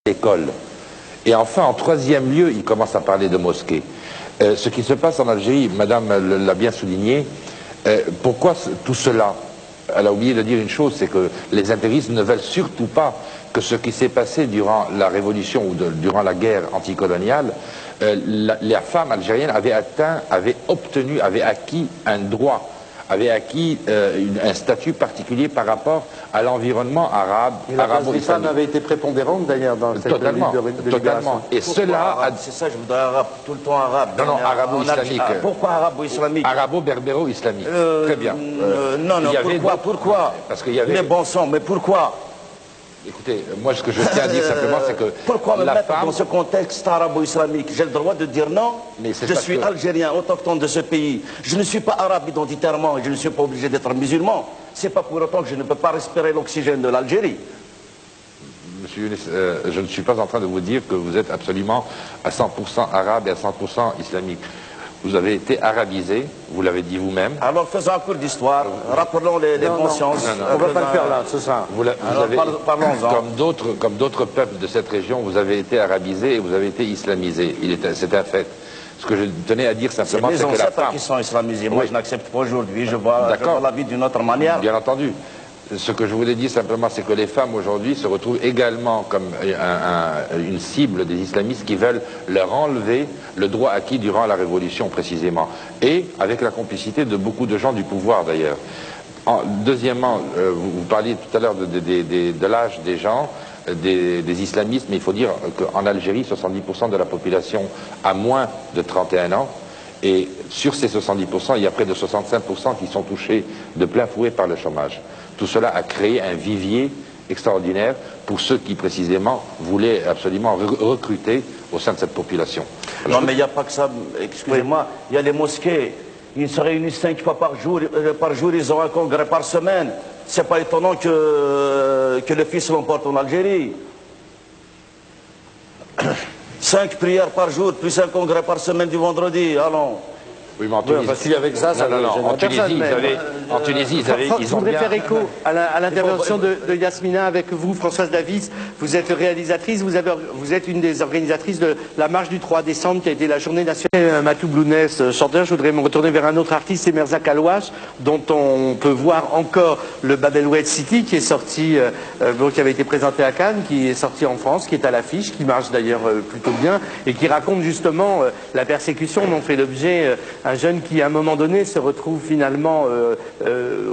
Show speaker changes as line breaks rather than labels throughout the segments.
l'école. Et enfin, en troisième lieu, il commence à parler de mosquées. Ce qui se passe en Algérie, Madame l'a bien souligné, pourquoi tout cela? Elle a oublié de dire une chose, c'est que les intégristes ne veulent surtout pas que ce qui s'est passé durant la révolution ou durant la guerre anticoloniale, les femmes algériennes avaient acquis un droit, avaient acquis un statut particulier par rapport à l'environnement arabe.
Et la place des femmes avait été prépondérante d'ailleurs dans cette
totalement,
de
totalement. Et cela,
c'est ça, je voudrais arabe, tout le temps arabe.
Non, arabo-islamique.
Pourquoi arabo-islamique?
Arabo-berbéro-islamique. Très bien.
Non, pourquoi?
Parce qu'il y avait...
Mais bon sang, mais pourquoi?
Écoutez, moi ce que je tiens à dire simplement, c'est que
pourquoi me
la
mettre
femme...
dans ce contexte arabo-islamique? J'ai le droit de dire non.
Mais
je suis algérien, autochtone de ce pays. Je ne suis pas arabe identitairement et je ne suis pas obligé d'être musulman. C'est pas pour autant que je ne peux pas respirer l'oxygène de l'Algérie.
Monsieur Younes, je ne suis pas en train de vous dire que vous êtes absolument à 100% arabe et à 100% islamique. Vous avez été arabisé, vous l'avez dit vous-même.
Alors faisons un cours d'histoire, rappelons les consciences.
On ne va pas le faire là, c'est ça.
Vous avez, comme d'autres peuples de cette région, vous avez été arabisé et vous avez été islamisé. C'est un fait. Ce que je tenais à dire simplement, c'est que la femme...
qui sont islamisés. Moi, je n'accepte pas aujourd'hui. Je vois la vie d'une autre manière.
Bien entendu. Ce que je voulais dire simplement, c'est que les femmes aujourd'hui se retrouvent également comme une cible des islamistes qui veulent leur enlever le droit acquis durant la Révolution précisément. Et avec la complicité de beaucoup de gens du pouvoir d'ailleurs. Deuxièmement, vous parliez tout à l'heure de l'âge des gens, des islamistes, mais il faut dire qu'en Algérie, 70% de la population a moins de 31 ans. Et sur ces 70%, il y a près de 65% qui sont touchés de plein fouet par le chômage. Tout cela a créé un vivier extraordinaire pour ceux qui, précisément, voulaient absolument recruter au sein de cette population.
Non, mais il n'y a pas que ça. Excusez-moi, il y a les mosquées. Ils se réunissent 5 fois par jour, ils ont un congrès par semaine. C'est pas étonnant que le fils l'emporte en Algérie. 5 prières par jour, plus un congrès par semaine du vendredi. Allons.
Oui, mais en Tunisie,
avec ça, ça
en Tunisie,
je voudrais faire écho à l'intervention de Yasmina avec vous, Françoise Davis. Vous êtes réalisatrice, vous êtes une des organisatrices de la marche du 3 décembre qui a été la journée nationale. Matou Blounès, chanteur, je voudrais me retourner vers un autre artiste, c'est Merzak Alouache, dont on peut voir encore le Babel Wed City qui est sorti, qui avait été présenté à Cannes, qui est sorti en France, qui est à l'affiche, qui marche d'ailleurs plutôt bien et qui raconte justement la persécution dont fait l'objet un jeune qui, à un moment donné, se retrouve finalement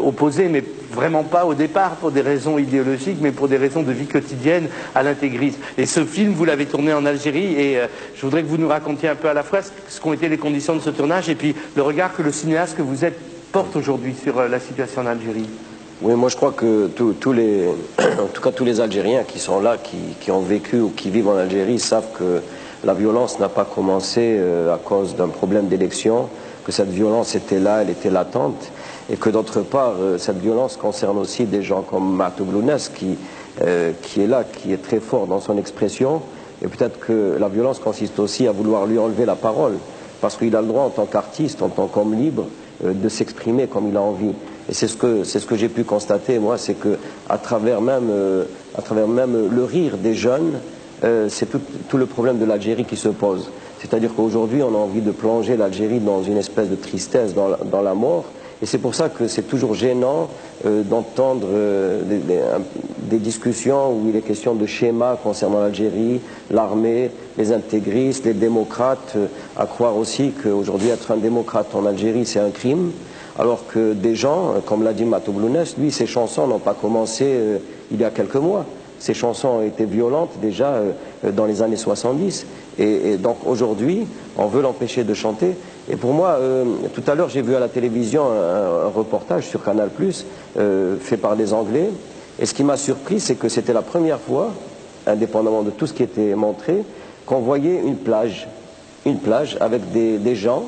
opposé, mais vraiment pas au départ pour des raisons idéologiques, mais pour des raisons de vie quotidienne à l'intégrisme. Et ce film, vous l'avez tourné en Algérie, et je voudrais que vous nous racontiez un peu à la fois ce qu'ont été les conditions de ce tournage, et puis le regard que le cinéaste que vous êtes porte aujourd'hui sur la situation en Algérie.
Oui, moi je crois que en tout cas tous les Algériens qui sont là, qui ont vécu ou qui vivent en Algérie, savent que la violence n'a pas commencé à cause d'un problème d'élection, que cette violence était là, elle était latente, et que d'autre part, cette violence concerne aussi des gens comme Matou Blounès qui est là, qui est très fort dans son expression, et peut-être que la violence consiste aussi à vouloir lui enlever la parole, parce qu'il a le droit en tant qu'artiste, en tant qu'homme libre, de s'exprimer comme il a envie. Et c'est ce que j'ai pu constater, moi, c'est que à travers même le rire des jeunes, c'est tout le problème de l'Algérie qui se pose. C'est-à-dire qu'aujourd'hui, on a envie de plonger l'Algérie dans une espèce de tristesse, dans la mort. Et c'est pour ça que c'est toujours gênant d'entendre des discussions où il est question de schémas concernant l'Algérie, l'armée, les intégristes, les démocrates, à croire aussi qu'aujourd'hui être un démocrate en Algérie, c'est un crime. Alors que des gens, comme l'a dit Matou Blounès, lui, ses chansons n'ont pas commencé il y a quelques mois. Ces chansons ont été violentes déjà dans les années 70. Et donc aujourd'hui, on veut l'empêcher de chanter. Et pour moi, tout à l'heure, j'ai vu à la télévision un reportage sur Canal+, fait par des Anglais. Et ce qui m'a surpris, c'est que c'était la première fois, indépendamment de tout ce qui était montré, qu'on voyait une plage avec des gens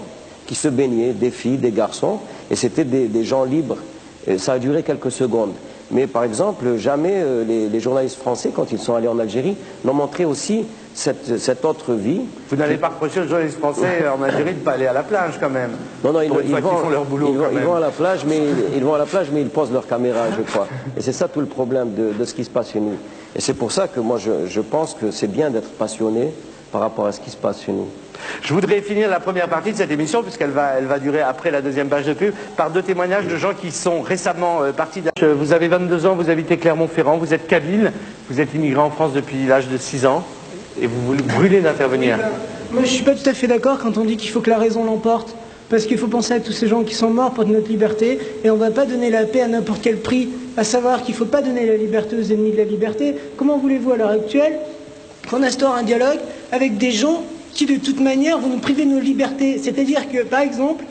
qui se baignaient, des filles, des garçons, et c'était des gens libres. Et ça a duré quelques secondes. Mais par exemple, jamais les journalistes français, quand ils sont allés en Algérie, n'ont montré aussi cette autre vie.
Vous n'allez pas reprocher aux journalistes français en Algérie de ne pas aller à la plage quand même.
Non, ils
font leur boulot.
Ils vont à la plage, mais ils posent leur caméra, je crois. Et c'est ça tout le problème de ce qui se passe chez nous. Et c'est pour ça que moi, je pense que c'est bien d'être passionné par rapport à ce qui se passe chez nous.
Je voudrais finir la première partie de cette émission, puisqu'elle va durer après la deuxième page de pub, par deux témoignages de gens qui sont récemment partis. Vous avez 22 ans, vous habitez Clermont-Ferrand, vous êtes kabyle, vous êtes immigré en France depuis l'âge de 6 ans, et vous brûlez d'intervenir.
Moi, je ne suis pas tout à fait d'accord quand on dit qu'il faut que la raison l'emporte. Parce qu'il faut penser à tous ces gens qui sont morts pour notre liberté, et on ne va pas donner la paix à n'importe quel prix, à savoir qu'il ne faut pas donner la liberté aux ennemis de la liberté. Comment voulez-vous à l'heure actuelle qu'on instaure un dialogue avec des gens qui de toute manière vont nous priver de nos libertés? C'est-à-dire que, par exemple,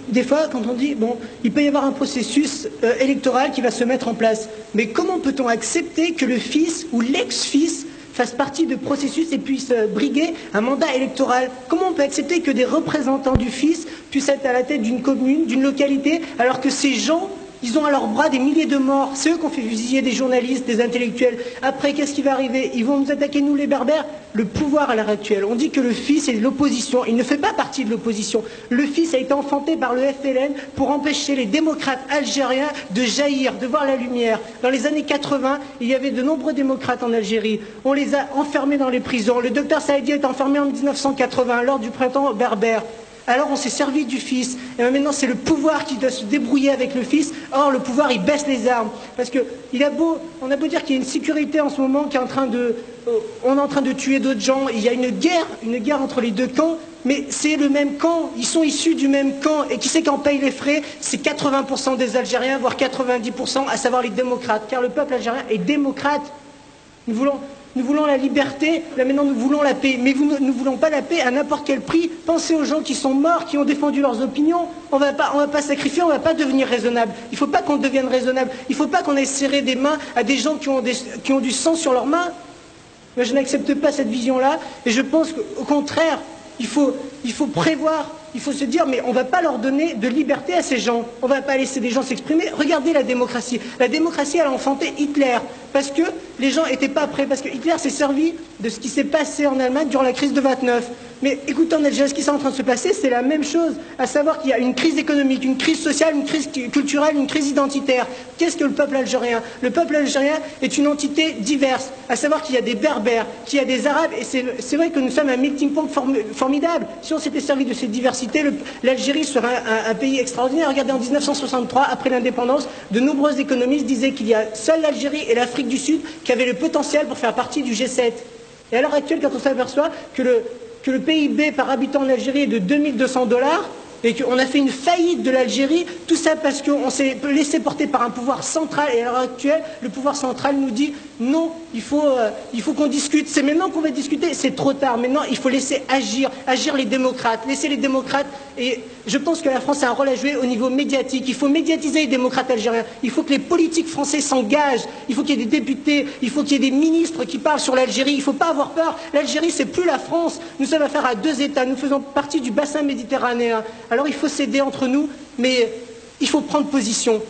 des fois, quand on dit, bon, il peut y avoir un processus électoral qui va se mettre en place, mais comment peut-on accepter que le fils ou l'ex-fils fasse partie de processus et puisse briguer un mandat électoral? Comment on peut accepter que des représentants du fils puissent être à la tête d'une commune, d'une localité, alors que ces gens, ils ont à leurs bras des milliers de morts? C'est eux qui ont fait fusiller des journalistes, des intellectuels. Après, qu'est-ce qui va arriver? Ils vont nous attaquer, nous les berbères? Le pouvoir à l'heure actuelle. On dit que le fils est de l'opposition. Il ne fait pas partie de l'opposition. Le fils a été enfanté par le FLN pour empêcher les démocrates algériens de jaillir, de voir la lumière. Dans les années 80, il y avait de nombreux démocrates en Algérie. On les a enfermés dans les prisons. Le docteur Saïdi est enfermé en 1980, lors du printemps berbère. Alors on s'est servi du fils, et maintenant c'est le pouvoir qui doit se débrouiller avec le fils. Or le pouvoir il baisse les armes, parce que on a beau dire qu'il y a une sécurité en ce moment qui est en train de, on est en train de tuer d'autres gens, il y a une guerre entre les deux camps, mais c'est le même camp, ils sont issus du même camp, et qui c'est qui en paye les frais? C'est 80% des Algériens, voire 90%, à savoir les démocrates, car le peuple algérien est démocrate. Nous voulons la liberté, là maintenant nous voulons la paix. Mais nous ne voulons pas la paix à n'importe quel prix. Pensez aux gens qui sont morts, qui ont défendu leurs opinions. On va pas sacrifier, on ne va pas devenir raisonnable. Il ne faut pas qu'on devienne raisonnable. Il ne faut pas qu'on ait serré des mains à des gens qui ont du sang sur leurs mains. Moi, je n'accepte pas cette vision-là. Et je pense qu'au contraire, il faut prévoir. Il faut se dire, mais on ne va pas leur donner de liberté à ces gens. On ne va pas laisser des gens s'exprimer. Regardez la démocratie. La démocratie, elle a enfanté Hitler. Parce que les gens n'étaient pas prêts. Parce que Hitler s'est servi de ce qui s'est passé en Allemagne durant la crise de 29. Mais écoutez, en Algérie, ce qui est en train de se passer, c'est la même chose. À savoir qu'il y a une crise économique, une crise sociale, une crise culturelle, une crise identitaire. Qu'est-ce que le peuple algérien? Le peuple algérien est une entité diverse. À savoir qu'il y a des berbères, qu'il y a des arabes. Et c'est vrai que nous sommes un melting pot formidable. Si on s'était servi de cette diversité, l'Algérie serait un pays extraordinaire. Regardez, en 1963, après l'indépendance, de nombreux économistes disaient qu'il y a seule l'Algérie et l'Afrique du Sud qui avaient le potentiel pour faire partie du G7. Et à l'heure actuelle, quand on s'aperçoit que le PIB par habitant en Algérie est de 2200 $, et qu'on a fait une faillite de l'Algérie, tout ça parce qu'on s'est laissé porter par un pouvoir central, et à l'heure actuelle, le pouvoir central nous dit non, il faut qu'on discute. C'est maintenant qu'on va discuter, c'est trop tard. Maintenant, il faut laisser agir les démocrates, laisser les démocrates. Et je pense que la France a un rôle à jouer au niveau médiatique. Il faut médiatiser les démocrates algériens. Il faut que les politiques français s'engagent. Il faut qu'il y ait des députés, il faut qu'il y ait des ministres qui parlent sur l'Algérie. Il ne faut pas avoir peur. L'Algérie, c'est plus la France. Nous sommes affaire à deux États. Nous faisons partie du bassin méditerranéen. Alors il faut s'aider entre nous, mais il faut prendre position.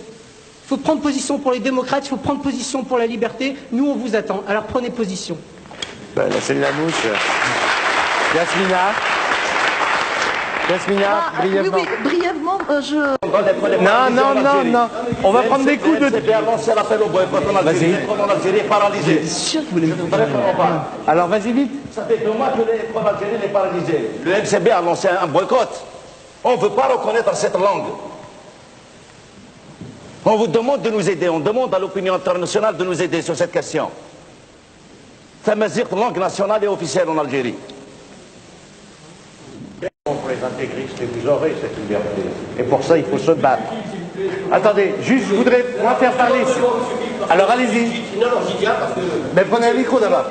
Il faut prendre position pour les démocrates, il faut prendre position pour la liberté. Nous, on vous attend. Alors prenez position.
Ben, c'est la mouche. Yasmina, brièvement.
Oui, brièvement,
Non. On va prendre des coups de...
Le MCB a lancé l'appel au boycott en Algérie. En Algérie est paralysée.
Alors vas-y vite.
Ça fait 2 mois que l'école algérienne est paralysée. Le MCB a lancé un boycott. On ne veut pas reconnaître cette langue. On vous demande de nous aider. On demande à l'opinion internationale de nous aider sur cette question. Tamazight, langue nationale et officielle en Algérie.
Pour les intégristes, et vous aurez cette liberté. Et pour ça, il faut se battre. Attendez, juste, je voudrais moi faire parler. Alors allez-y. Mais prenez un micro d'abord.